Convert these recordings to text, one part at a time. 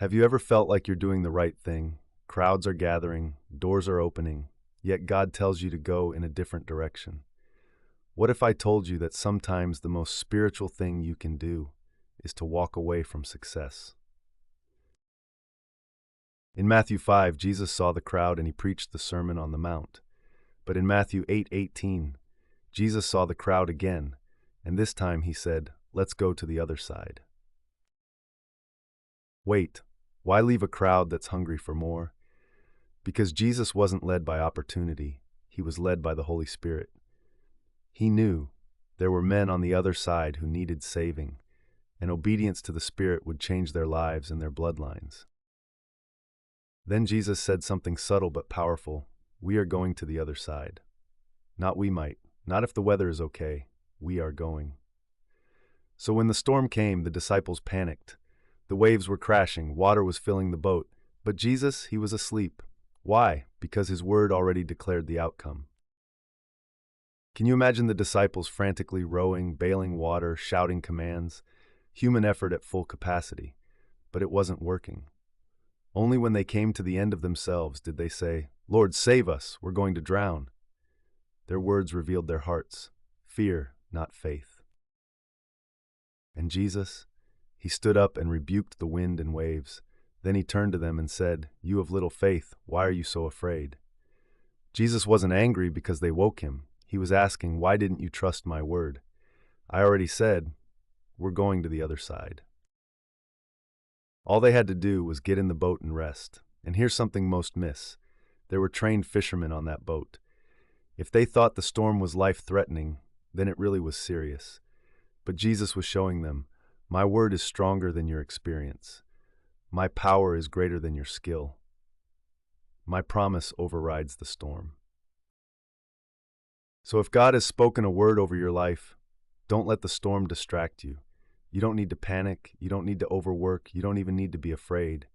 Have you ever felt like you're doing the right thing? Crowds are gathering, doors are opening, yet God tells you to go in a different direction. What if I told you that sometimes the most spiritual thing you can do is to walk away from success? In Matthew 5, Jesus saw the crowd and he preached the Sermon on the Mount. But in Matthew 8:18, Jesus saw the crowd again, and this time he said, "Let's go to the other side." Wait, why leave a crowd that's hungry for more? Because Jesus wasn't led by opportunity, he was led by the Holy Spirit. He knew there were men on the other side who needed saving, and obedience to the Spirit would change their lives and their bloodlines. Then Jesus said something subtle but powerful. We are going to the other side. Not we might, not if the weather is okay. We are going. So when the storm came, the disciples panicked. The waves were crashing, water was filling the boat, but Jesus, he was asleep. Why? Because his word already declared the outcome. Can you imagine the disciples frantically rowing, bailing water, shouting commands? Human effort at full capacity. But it wasn't working. Only when they came to the end of themselves did they say, "Lord, save us, we're going to drown." Their words revealed their hearts. Fear, not faith. And Jesus, he stood up and rebuked the wind and waves. Then he turned to them and said, "You of little faith, why are you so afraid?" Jesus wasn't angry because they woke him. He was asking, "Why didn't you trust my word?" I already said, we're going to the other side. All they had to do was get in the boat and rest. And here's something most miss. There were trained fishermen on that boat. If they thought the storm was life-threatening, then it really was serious. But Jesus was showing them, my word is stronger than your experience. My power is greater than your skill. My promise overrides the storm. So if God has spoken a word over your life, don't let the storm distract you. You don't need to panic. You don't need to overwork. You don't even need to be afraid.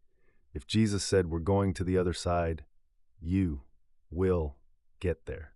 If Jesus said we're going to the other side, you will get there.